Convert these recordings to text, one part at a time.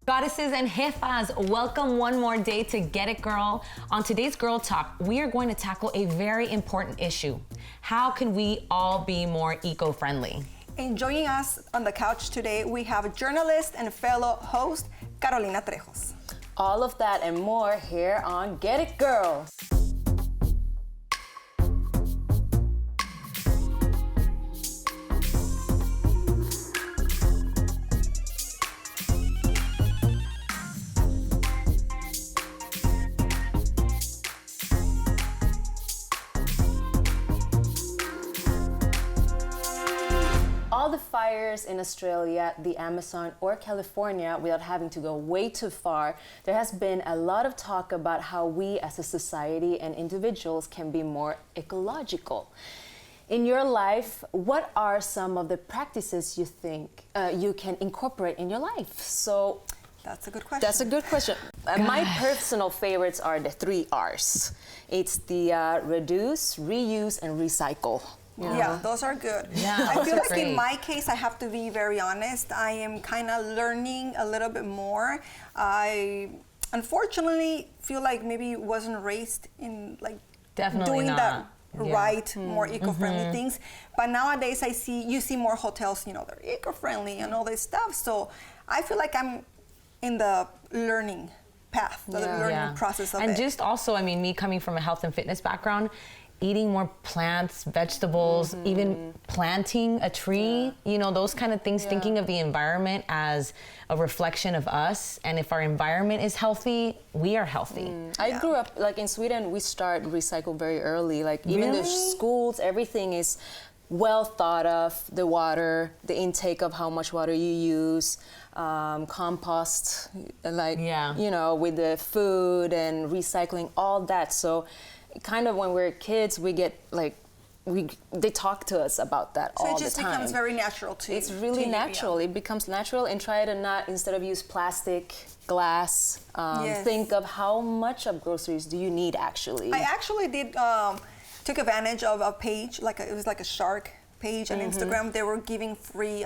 Goddesses and jefas, welcome one more day to Get It Girl. On today's Girl Talk, we are going to tackle a very important issue. How can we all be more eco-friendly? And joining us on the couch today, we have journalist and fellow host, Carolina Trejos. All of that and more here on Get It Girl. All the fires in Australia, the Amazon, or California, without having to go way too far, there has been a lot of talk about how we as a society and individuals can be more ecological. In your life, what are some of the practices you think you can incorporate in your life? So that's a good question. That's a good question. My personal favorites are the 3 R's. It's the reduce, reuse, and recycle. Yeah, those are good. Yeah, I feel like great. in my case, I have to be very honest. I am kind of learning a little bit more. I unfortunately feel like maybe wasn't raised in like Definitely doing not. that right, more eco-friendly things. But nowadays you see more hotels, they're eco-friendly and all this stuff. So I feel like I'm in the learning path, the learning process of it. And just also, I mean, me coming from a health and fitness background, eating more plants, vegetables, even planting a tree, those kind of things, thinking of the environment as a reflection of us. And if our environment is healthy, we are healthy. I grew up, like in Sweden, we start recycle very early. Like even the schools, everything is well thought of. The water, the intake of how much water you use, compost, like, with the food and recycling, all that. So kind of when we're kids, we get like, they talk to us about that all the time. So it just becomes very natural to you. It's really natural. It becomes natural, and try to not, instead of use plastic, glass, think of how much of groceries do you need actually. I actually did, took advantage of a page, it was like a shark page on Instagram. They were giving free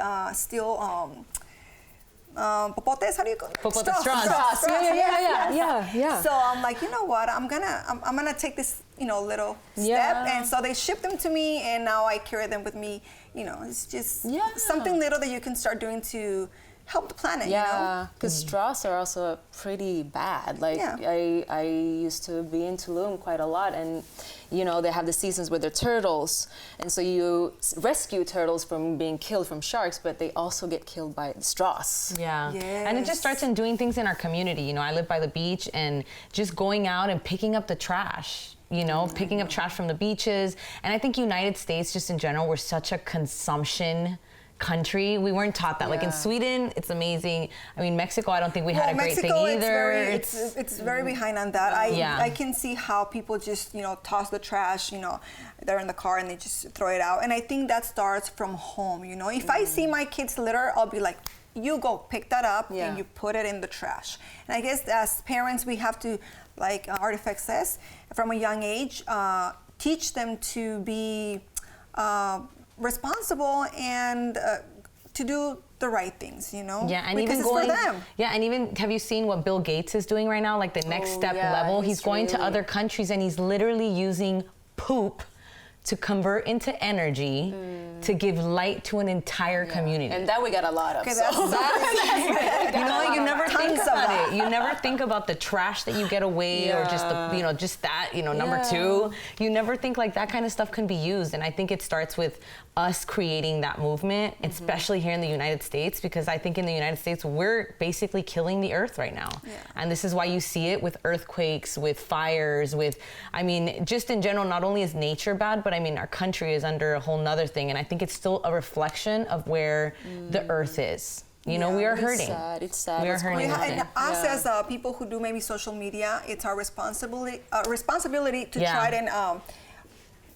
popotes, how do you call it? Popote straws. Yeah. So I'm like, you know what? I'm gonna take this, little step, and so they shipped them to me, and now I carry them with me. It's just something little that you can start doing to help the planet. Because straws are also pretty bad. Like I used to be in Tulum quite a lot, and they have the seasons with the turtles, and so you rescue turtles from being killed from sharks, but they also get killed by straws. And it just starts in doing things in our community. I live by the beach, and just going out and picking up the trash. Picking up trash from the beaches. And I think United States, just in general, we're such a consumption country. We weren't taught that. Like in Sweden, it's amazing. I mean, Mexico, I don't think we had a great thing either. It's very behind on that. I can see how people just, toss the trash, they're in the car and they just throw it out. And I think that starts from home, If I see my kids litter, I'll be like, you go pick that up and you put it in the trash. And I guess as parents, we have to, like ARTIFEX says, from a young age, teach them to be responsible and to do the right things, Yeah, and because even it's for them. Yeah, and even have you seen what Bill Gates is doing right now? Like the next step level, he's going to other countries and he's literally using poop to convert into energy to give light to an entire community. And that we got a lot of. Okay, you never think about it. You never think about the trash that you get away or just the, just that, number 2. You never think like that kind of stuff can be used. And I think it starts with us creating that movement, especially here in the United States, because I think in the United States, we're basically killing the earth right now. And this is why you see it with earthquakes, with fires, just in general, not only is nature bad, but our country is under a whole nother thing. And I think it's still a reflection of where the earth is. We are hurting. It's sad. We are hurting. And us as people who do maybe social media, it's our responsibility to try and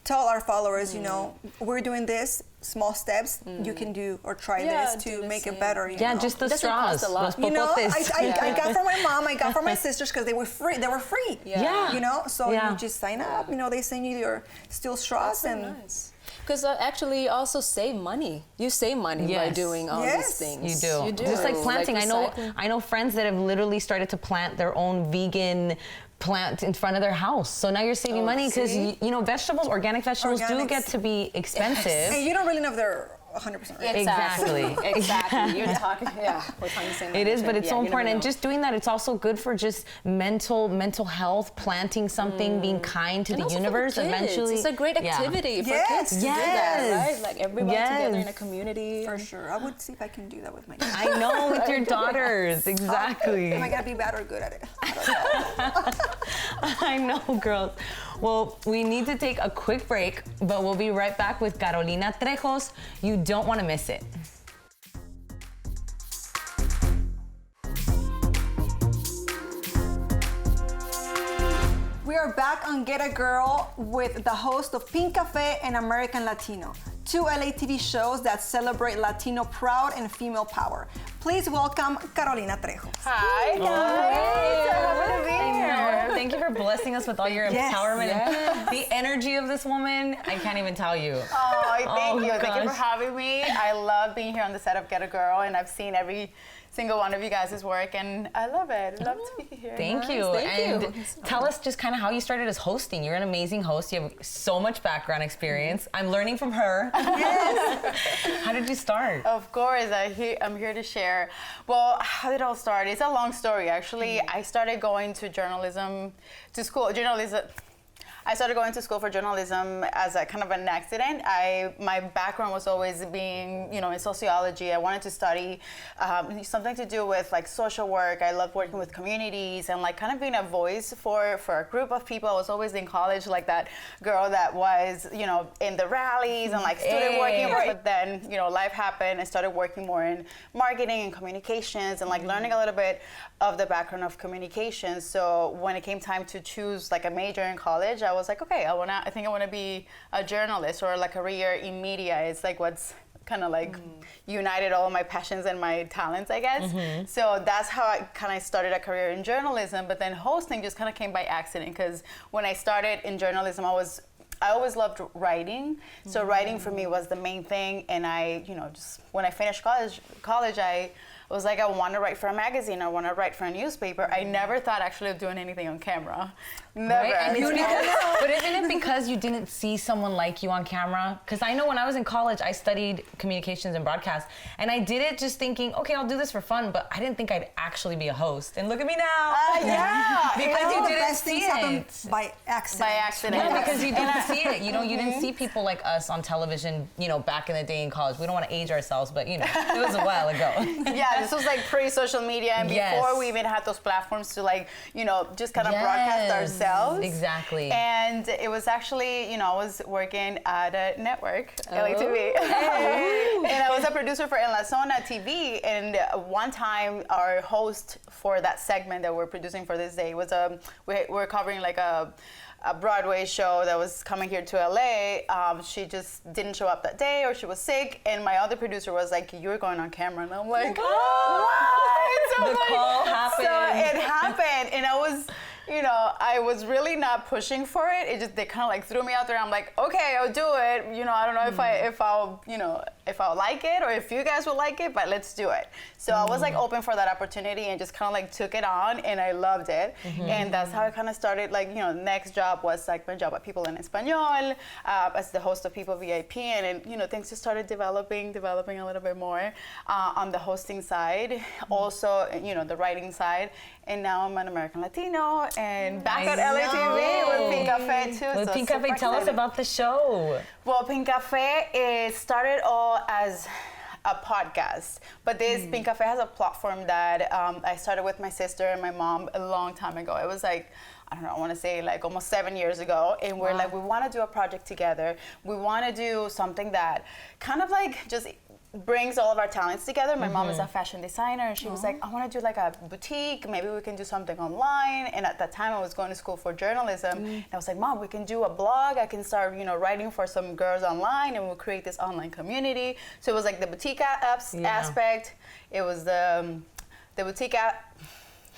tell our followers, we're doing this, small steps you can do or try this to make it better. Just the straws. Los popotes. I got from my mom, I got from my sisters because they were free. So you just sign up. They send you your steel straws and. Nice. Because actually, you also save money. You save money by doing all these things. You do. Just like planting. Like I know friends that have literally started to plant their own vegan plant in front of their house. So now you're saving money because you know vegetables, organic vegetables do get to be expensive. And you don't really know if they're 100% right. Exactly. Exactly. You're talking. Yeah, we're talking the same. It is, but it's so important. And just doing that, it's also good for just mental health. Planting something, being kind to the universe. Eventually, it's a great activity for kids to do that, right? Like everybody together in a community. For sure. I would see if I can do that with my kids. I know, with your daughters. Exactly. Am I gonna be bad or good at it? I don't know. I know, girls. Well, we need to take a quick break, but we'll be right back with Carolina Trejos. You don't want to miss it. We are back on Get a Girl with the host of Pinkafe and American Latino, two LA TV shows that celebrate Latino pride and female power. Please welcome Carolina Trejos. Hi, guys. Happy to be here. Thank you for blessing us with all your empowerment and the energy of this woman. I can't even tell you. Oh, thank you. Gosh. Thank you for having me. I love being here on the set of Get a Girl, and I've seen every single one of you guys' work, and I love it. Love to be here. Thank you. And tell us just kind of how you started as hosting. You're an amazing host. You have so much background experience. I'm learning from her. Yes. How did you start? Of course, I'm here to share. Well, how did it all start? It's a long story, actually. I started going to I started going to school for journalism as a kind of an accident. My background was always being, in sociology. I wanted to study something to do with like social work. I loved working with communities and like kind of being a voice for a group of people. I was always in college like that girl that was, in the rallies and like student working. But then, life happened. I started working more in marketing and communications and like learning a little bit of the background of communications. So when it came time to choose like a major in college, I was like, okay, I think I want to be a journalist or like a career in media. It's like what's kind of like united all my passions and my talents, I guess. So that's how I kind of started a career in journalism. But then hosting just kind of came by accident, because when I started in journalism, I always loved writing. So writing for me was the main thing. And I, just when I finished college, I was like, I want to write for a magazine. I want to write for a newspaper. I never thought actually of doing anything on camera. Never. Right? But isn't it because you didn't see someone like you on camera? Because I know when I was in college, I studied communications and broadcast, and I did it just thinking, okay, I'll do this for fun, but I didn't think I'd actually be a host. And look at me now. Yeah. Because you didn't see it. By accident. By accident. Yeah, because you didn't see it. You didn't see people like us on television, back in the day in college. We don't want to age ourselves, but, it was a while ago. Yeah, this was like pre-social media, and before we even had those platforms to like, just kind of broadcast ourselves. Exactly. And it was actually, I was working at a network, LATV. And I was a producer for En La Zona TV. And one time, our host for that segment that we're producing for this day was we're covering like a Broadway show that was coming here to LA. She just didn't show up that day, or she was sick, and my other producer was like, "You're going on camera," and I'm like, "What?" So the call happened. So it happened, and I was really not pushing for it. They kind of like threw me out there. I'm like, okay, I'll do it. I don't know if I'll like it or if you guys will like it, but let's do it. So I was like open for that opportunity and just kind of like took it on, and I loved it. And that's how I kind of started. Like, next job was like my job at People en Español as the host of People VIP, and things just started developing a little bit more on the hosting side, also the writing side. And now I'm an American Latino and back at LATV with Pinkafe too. With Pinkafe, tell us about the show. Well, Pinkafe started all as a podcast, but this Pinkafe has a platform that I started with my sister and my mom a long time ago. It was like, I don't know, I want to say like almost 7 years ago, and we're like, we want to do a project together. We want to do something that kind of like just brings all of our talents together. My mom is a fashion designer, and she was like, I want to do like a boutique. Maybe we can do something online. And at that time, I was going to school for journalism. And I was like, Mom, we can do a blog. I can start, writing for some girls online, and we'll create this online community. So it was like the boutique aspect. It was the boutique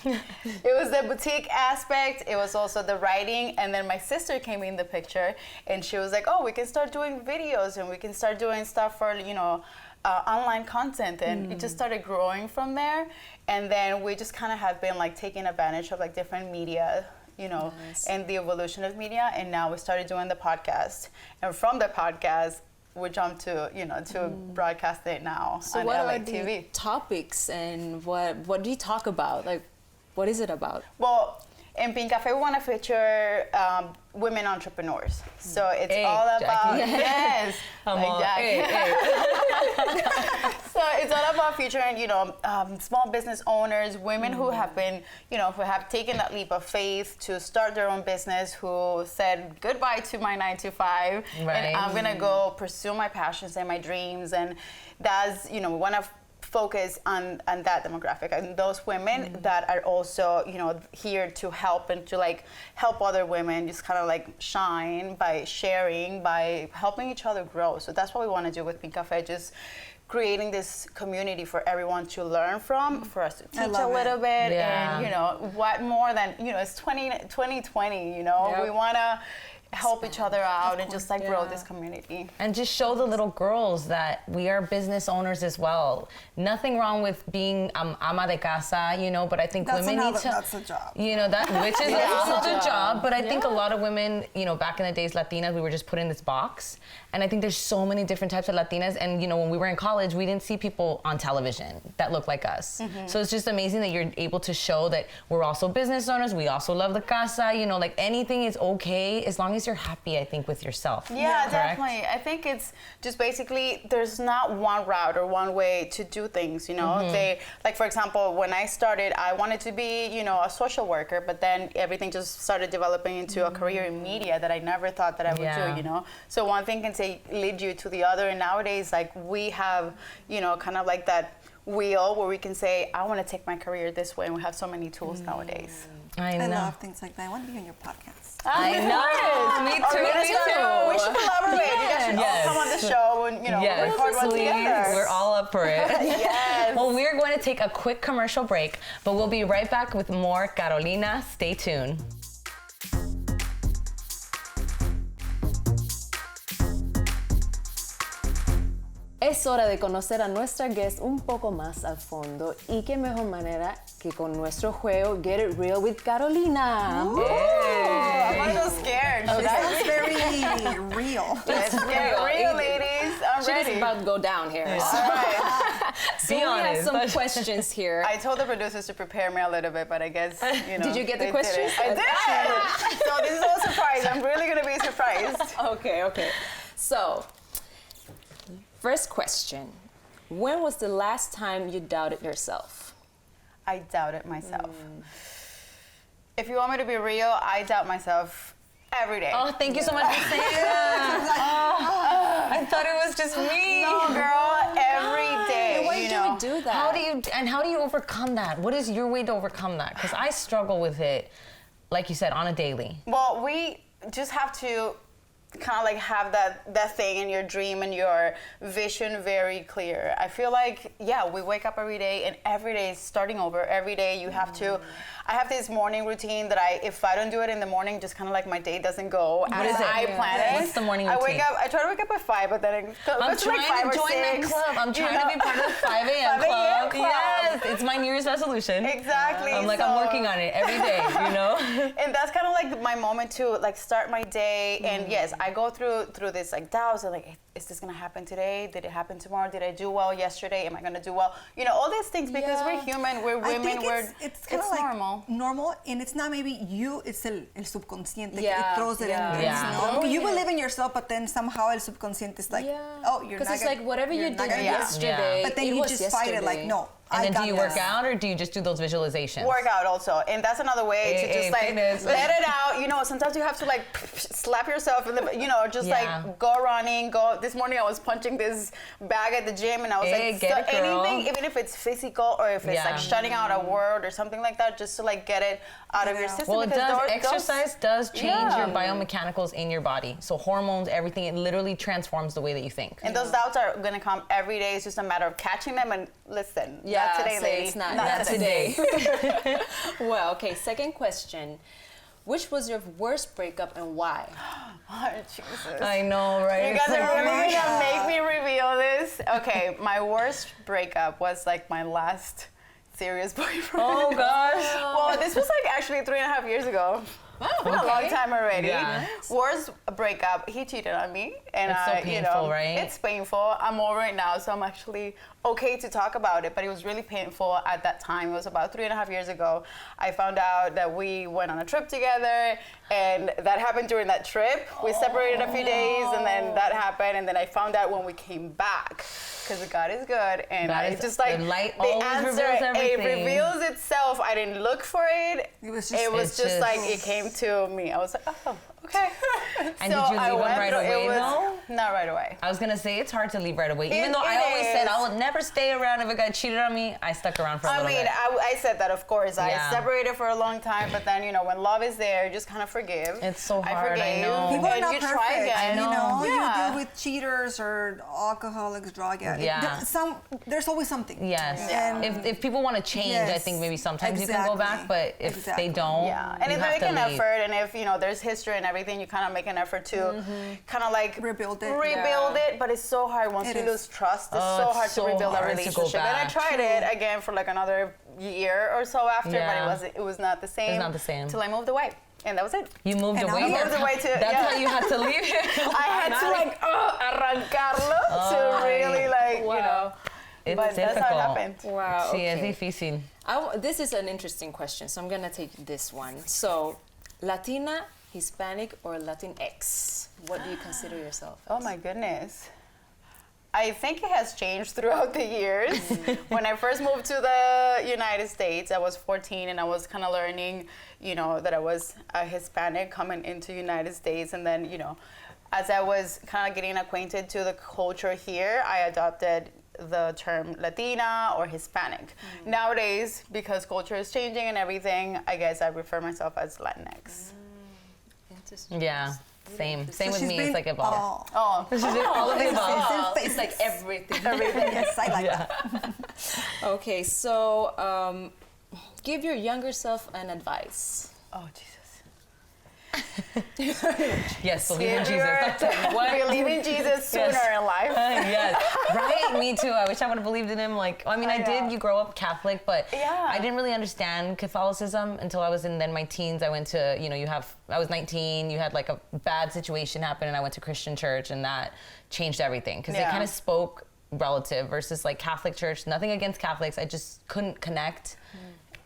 It was the boutique aspect. It was also the writing. And then my sister came in the picture, and she was like, oh, we can start doing videos, and we can start doing stuff for, online content. And it just started growing from there. And then we just kind of have been like taking advantage of like different media, Nice. and the evolution of media. And now we started doing the podcast. And from the podcast, we jumped to, to broadcast it now So on what LA are TV. the topics and what do you talk about? Like, what is it about? Well, in Pinkafe, we want to feature women entrepreneurs. So it's all about, Jackie. yes, I'm like all, Jackie. So it's all about featuring, small business owners, women who have been, who have taken that leap of faith to start their own business, who said goodbye to my 9-to-5, Right. and I'm gonna go pursue my passions and my dreams. And that's, we want to focus on that demographic and those women that are also, here to help and to like help other women just kind of like shine by sharing, by helping each other grow. So that's what we want to do with Pinkafe, just creating this community for everyone to learn from, for us to teach a little bit. Yeah. And what more than, it's 2020, Yep. we want to help each other out and just like grow this community. And just show the little girls that we are business owners as well. Nothing wrong with being ama de casa, but I think women need to. That's a job. Which is also the job. But I think a lot of women, back in the days, Latinas, we were just put in this box. And I think there's so many different types of Latinas. And when we were in college, we didn't see people on television that look like us. So it's just amazing that you're able to show that we're also business owners. We also love the casa. Like anything is okay as long as you're happy, I think, with yourself. Yeah, Correct? definitely. I think it's just basically there's not one route or one way to do things, They, like, for example, when I started, I wanted to be, a social worker, but then everything just started developing into a career in media that I never thought that I would do, So one thing can lead you to the other, and nowadays, like, we have, kind of like that wheel where we can say, I want to take my career this way, and we have so many tools nowadays. I know. I love things like that. I want to be on your podcast. I know. Me too. Me too. We should collaborate. You guys should all come on the show and, record one together. We're all up for it. Yes. Well, we're going to take a quick commercial break, but we'll be right back with more Carolina. Stay tuned. Es hora de conocer a nuestra guest un poco más al fondo y qué mejor manera que con nuestro juego Get It Real with Carolina. I'm a little scared. That's very real. Let's get real, ladies. I'm She's ready. about to go down here. All right. So we have some questions here. I told the producers to prepare me a little bit, but I guess, Did you get the they questions? didn't. I did. So this is all a surprise. I'm really going to be surprised. Okay. So, first question. When was the last time you doubted yourself? I doubted myself. If you want me to be real, I doubt myself every day. Oh, thank you so much for saying that. I thought it was just me. No, girl, every day. Why do we do that? How do you overcome that? What is your way to overcome that? Because I struggle with it, like you said, on a daily. Well, we just have to kind of like have that thing in your dream and your vision very clear. I feel like, we wake up every day and every day is starting over. Every day you have to, I have this morning routine that if I don't do it in the morning, just kind of like my day doesn't go as I plan it. What's the morning routine? I try to wake up at 5, but then I'm trying like 5 to join that club. I'm trying to be part of the 5 a.m. club. Yes, it's my New Year's resolution. Exactly. I'm working on it every day, And that's kind of like my moment to like start my day. And yes, I go through this like doubts and like, is this gonna happen today? Did it happen tomorrow? Did I do well yesterday? Am I gonna do well? All these things, because we're human, we're women, it's kind of like normal, and it's not maybe you, it's el subconsciente that throws it in there. You believe in yourself, but then somehow el subconsciente is like, oh, you're not because it's like whatever you did yesterday, but then you just fight it like, no. And then do you work out or do you just do those visualizations? Work out also. And that's another way to just like let it out. Sometimes you have to like slap yourself in the, just like go running, this morning I was punching this bag at the gym and I was like, anything, even if it's physical or if it's like shutting out a word or something like that, just to like get it out of your system. Well, exercise does change your biomechanicals in your body. So hormones, everything, it literally transforms the way that you think. And those doubts are going to come every day. It's just a matter of catching them and listen. Not today, lady. It's not today. Well, okay, second question. Which was your worst breakup and why? Oh, Jesus. I know, right? You guys are really gonna make me reveal this. Okay, my worst breakup was like my last serious boyfriend. Oh gosh. Well, this was like actually 3.5 years ago. Wow, It's been a long time already. Yeah. Worst breakup, he cheated on me. And It's so painful, right? It's painful. I'm over it now, so I'm actually okay to talk about it, but it was really painful at that time. It was about 3.5 years ago. I found out that we went on a trip together, and that happened during that trip. We separated a few days, and then that happened, and then I found out when we came back. Because God is good, and God I is- just like the light the always answer. reveals It everything. reveals itself. I didn't look for it. It was It's just like just- it came to me. I was like, oh, okay. And did you leave him right away, though? Not right away. I was gonna say it's hard to leave right away. Even It- though I it always said is. I would never stay around if a guy cheated on me, I stuck around for a I little mean, bit. I said that, of course. Yeah. I separated for a long time, but then, when love is there, you just kind of forgive. It's so hard, I forgave, know. People are and not you perfect. try again. You know, Yeah. you deal with cheaters or alcoholics, drug addicts. Yeah. There's always something. Yes. And If people want to change, I Yes, think maybe sometimes you can go back. exactly. But if Exactly. they don't, Yeah, and you if have they make to an leave. effort, and if there's history and everything, you kind of make an effort to kind of like Rebuild it. Rebuild it, but it's so hard once It you is. lose trust. It's Oh, so it's hard so to rebuild a hard to go relationship. And I back. tried it again for like another year or so after, Yeah. but it was not the same. It's not the same. Till I moved away, and that was it. You moved And now away. you That's moved away to- That's yeah. how you had to leave him. I had to like arrancarlo to really like It's but difficult. that's how it happened. Wow. Sí, es okay. difícil. This is an interesting question, so I'm gonna take this one. So, Latina, Hispanic, or Latinx? What do you consider yourself? Oh my goodness. I think it has changed throughout the years. When I first moved to the United States, I was 14 and I was kind of learning, that I was a Hispanic coming into United States. And then, as I was kind of getting acquainted to the culture here, I adopted the term Latina or Hispanic. Nowadays, because culture is changing and everything, I guess I refer myself as Latinx. Interesting. Yeah, same. Same with she's me. been It's like a ball. Oh, All of the above. It's like everything. Yes, I like that. Okay, so give your younger self an advice. oh Jesus. Yes, believe in Jesus. That's it. What? Believe in Jesus sooner Yes. in life. Yes, right. Me too. I wish I would have believed in him. I know. did. You grow up Catholic, but Yeah. I didn't really understand Catholicism until I was in my teens. I went to, I was 19. You had like a bad situation happen, and I went to Christian church, and that changed everything because Yeah. they kind of spoke relative versus like Catholic church. Nothing against Catholics. I just couldn't connect.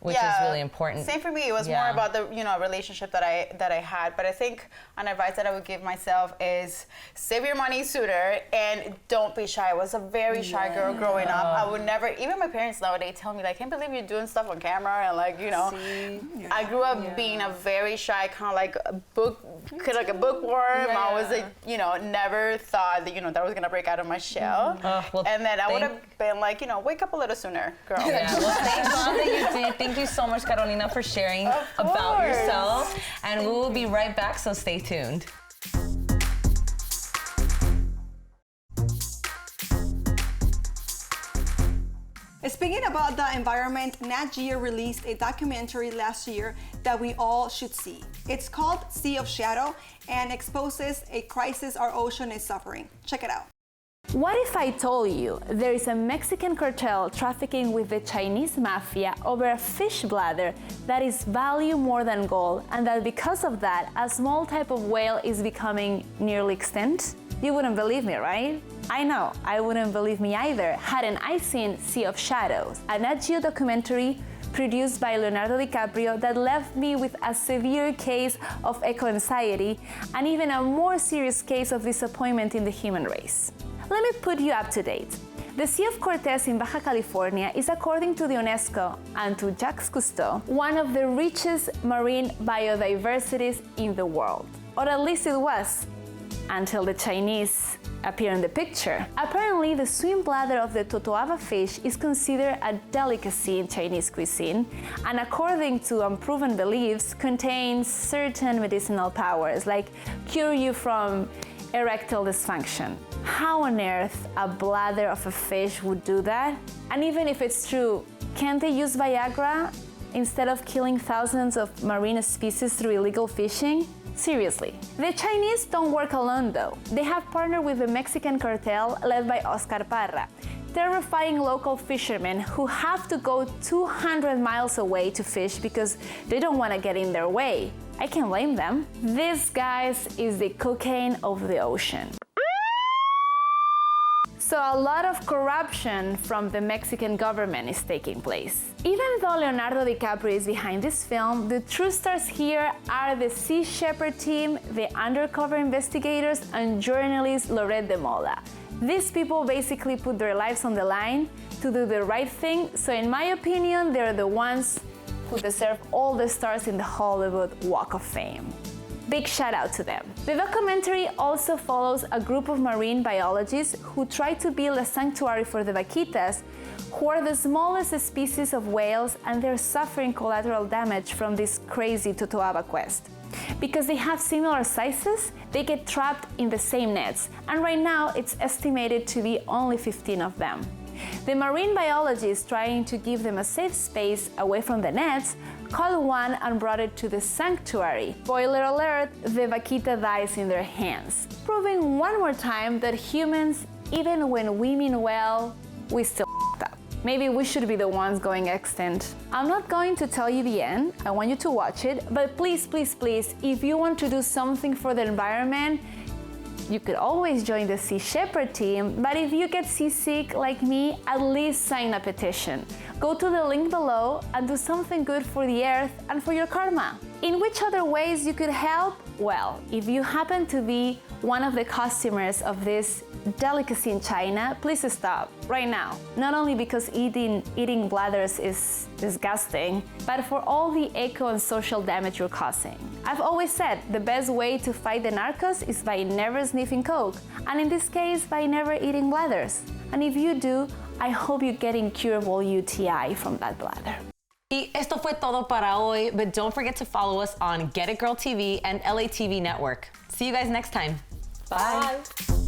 Which is really important. Same for me. It was more Yeah. about the relationship that I had. But I think an advice that I would give myself is save your money sooner and don't be shy. I was a very shy girl growing up. I would never. Even my parents nowadays tell me like, I can't believe you're doing stuff on camera and like I grew up being a very shy kind of like a bookworm. Yeah. I was never thought that that was gonna break out of my shell. well, and then I would have been like wake up a little sooner, girl. Yeah, well, thank God that you did. Thank you so much, Carolina, for sharing about course. yourself. And we will be right back, so stay tuned. Speaking about the environment, Nat Geo released a documentary last year that we all should see. It's called Sea of Shadow and exposes a crisis our ocean is suffering. Check it out. What if I told you there is a Mexican cartel trafficking with the Chinese mafia over a fish bladder that is valued more than gold, and that because of that, a small type of whale is becoming nearly extinct? You wouldn't believe me, right? I know, I wouldn't believe me either, hadn't I seen Sea of Shadows, a Nat Geo documentary produced by Leonardo DiCaprio that left me with a severe case of eco-anxiety and even a more serious case of disappointment in the human race. Let me put you up to date. The Sea of Cortez in Baja California is, according to the UNESCO and to Jacques Cousteau, one of the richest marine biodiversities in the world. Or at least it was, until the Chinese appear in the picture. Apparently, the swim bladder of the totoaba fish is considered a delicacy in Chinese cuisine, and according to unproven beliefs, contains certain medicinal powers, like cure you from erectile dysfunction. How on earth a bladder of a fish would do that? And even if it's true, can't they use Viagra instead of killing thousands of marine species through illegal fishing? Seriously. The Chinese don't work alone though. They have partnered with the Mexican cartel led by Oscar Parra, terrifying local fishermen who have to go 200 miles away to fish because they don't want to get in their way. I can't blame them. This, guys, is the cocaine of the ocean. So a lot of corruption from the Mexican government is taking place. Even though Leonardo DiCaprio is behind this film, the true stars here are the Sea Shepherd team, the undercover investigators, and journalist Loret de Mola. These people basically put their lives on the line to do the right thing, so in my opinion, they're the ones who deserve all the stars in the Hollywood Walk of Fame. Big shout out to them. The documentary also follows a group of marine biologists who try to build a sanctuary for the vaquitas, who are the smallest species of whales, and they're suffering collateral damage from this crazy Totoaba quest. Because they have similar sizes, they get trapped in the same nets, and right now it's estimated to be only 15 of them. The marine biologists, trying to give them a safe space away from the nets, caught one and brought it to the sanctuary. Spoiler alert, the vaquita dies in their hands, proving one more time that humans, even when we mean well, we still f***ed up. Maybe we should be the ones going extinct. I'm not going to tell you the end, I want you to watch it, but please, please, please, if you want to do something for the environment, you could always join the Sea Shepherd team, but if you get seasick like me, at least sign a petition. Go to the link below and do something good for the earth and for your karma. In which other ways you could help? Well, if you happen to be one of the customers of this delicacy in China, please stop right now. Not only because eating bladders is disgusting, but for all the eco and social damage you're causing. I've always said the best way to fight the narcos is by never sniffing coke, and in this case, by never eating bladders. And if you do, I hope you get incurable UTI from that bladder. Y esto fue todo para hoy, but don't forget to follow us on Get It Girl TV and LATV Network. See you guys next time. Bye.